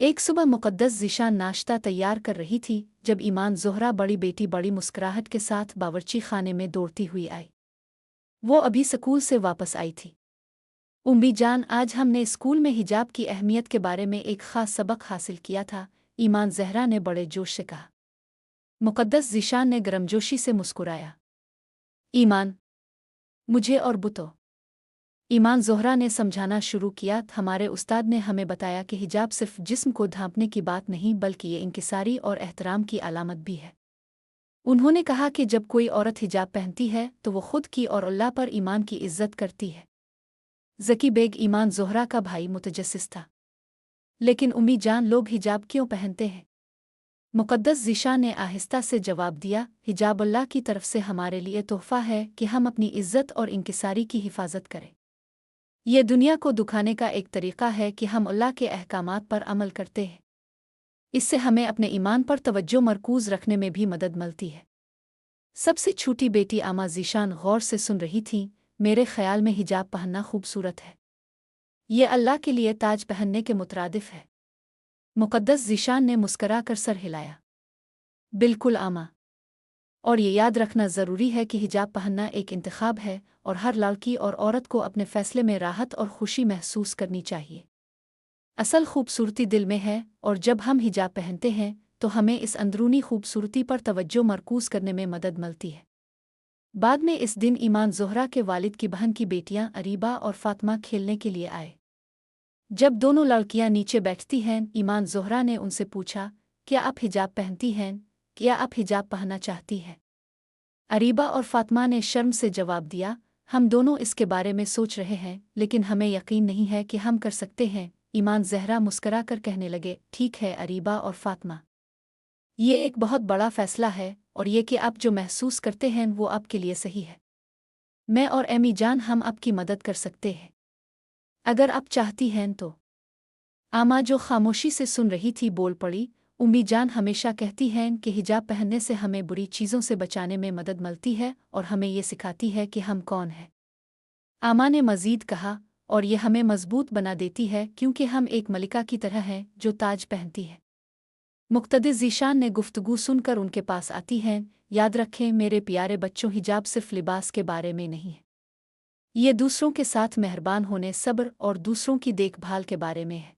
एक सुबह मुक़द्दस ज़ीशान नाश्ता तैयार कर रही थी जब ईमान ज़ोहरा बड़ी बेटी बड़ी मुस्कुराहट के साथ बावर्ची खाने में दौड़ती हुई आई। वो अभी स्कूल से वापस आई थी। उम्मी जान, आज हमने स्कूल में हिजाब की अहमियत के बारे में एक ख़ास सबक हासिल किया था, ईमान ज़हरा ने बड़े जोश से कहा। मुक़द्दस ज़ीशान ने गर्मजोशी से मुस्कुराया। ईमान, मुझे और बुतो। ईमान ज़ोहरा ने समझाना शुरू किया, हमारे उस्ताद ने हमें बताया कि हिजाब सिर्फ जिस्म को ढांपने की बात नहीं बल्कि ये इंकिसारी और एहतराम की अलामत भी है। उन्होंने कहा कि जब कोई औरत हिजाब पहनती है तो वो खुद की और अल्लाह पर ईमान की इज्जत करती है। ज़की बेग ईमान ज़ोहरा का भाई मुतजस्सिस था। लेकिन उम्मी जान, लोग हिजाब क्यों पहनते हैं? मुक़द्दस ज़ीशान ने आहिस्ता से जवाब दिया, हिजाब अल्लाह की तरफ से हमारे लिए तोहफ़ा है कि हम अपनी इज्जत और इंकिसारी की हिफाजत करें। ये दुनिया को दुखाने का एक तरीक़ा है कि हम अल्लाह के अहकामात पर अमल करते हैं। इससे हमें अपने ईमान पर तवज्जो मरकूज़ रखने में भी मदद मिलती है। सबसे छोटी बेटी आमा ज़ीशान गौर से सुन रही थी। मेरे ख़्याल में हिजाब पहनना खूबसूरत है। ये अल्लाह के लिए ताज पहनने के मुतरादिफ है। मुक़द्दस ज़ीशान ने मुस्करा कर सर हिलाया। बिल्कुल आमा। और ये याद रखना ज़रूरी है कि हिजाब पहनना एक इंतखाब है और हर लड़की और औरत को अपने फ़ैसले में राहत और खुशी महसूस करनी चाहिए। असल खूबसूरती दिल में है और जब हम हिजाब पहनते हैं तो हमें इस अंदरूनी खूबसूरती पर तवज्जो मरकूज़ करने में मदद मिलती है। बाद में इस दिन ईमान ज़ोहरा के वालिद की बहन की बेटियां अरीबा और फ़ातिमा खेलने के लिए आए। जब दोनों लड़कियां नीचे बैठती हैं, ईमान ज़ोहरा ने उनसे पूछा, क्या आप हिजाब पहनती हैं? क्या आप हिजाब पहनना चाहती हैं? अरीबा और फ़ातिमा ने शर्म से जवाब दिया, हम दोनों इसके बारे में सोच रहे हैं लेकिन हमें यकीन नहीं है कि हम कर सकते हैं। ईमान ज़हरा मुस्करा कर कहने लगे, ठीक है अरीबा और फ़ातिमा, ये एक बहुत बड़ा फ़ैसला है और ये कि आप जो महसूस करते हैं वो आपके लिए सही है। मैं और एमी जान हम आपकी मदद कर सकते हैं अगर आप चाहती हैं तो। आमा, जो खामोशी से सुन रही थी, बोल पड़ी, उम्मी जान हमेशा कहती हैं कि हिजाब पहनने से हमें बुरी चीज़ों से बचाने में मदद मिलती है और हमें ये सिखाती है कि हम कौन हैं। आमा ने मज़ीद कहा, और ये हमें मजबूत बना देती है क्योंकि हम एक मलिका की तरह हैं जो ताज पहनती है। मुक़द्दस ज़ीशान ने गुफ्तगू सुनकर उनके पास आती हैं, याद रखें मेरे प्यारे बच्चों, हिजाब सिर्फ लिबास के बारे में नहीं है। ये दूसरों के साथ मेहरबान होने, सब्र और दूसरों की देखभाल के बारे में है।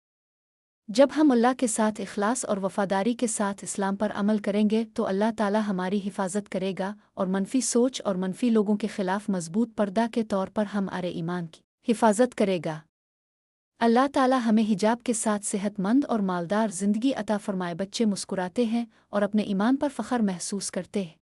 जब हम अल्लाह के साथ इखलास और वफ़ादारी के साथ इस्लाम पर अमल करेंगे तो अल्लाह ताला हमारी हिफाजत करेगा और मनफी सोच और मनफी लोगों के खिलाफ मजबूत पर्दा के तौर पर हमारे ईमान की हिफाजत करेगा। अल्लाह ताला हमें हिजाब के साथ सेहतमंद और मालदार ज़िंदगी अता फ़रमाए। बच्चे मुस्कुराते हैं और अपने ईमान पर फ़ख्र महसूस करते हैं।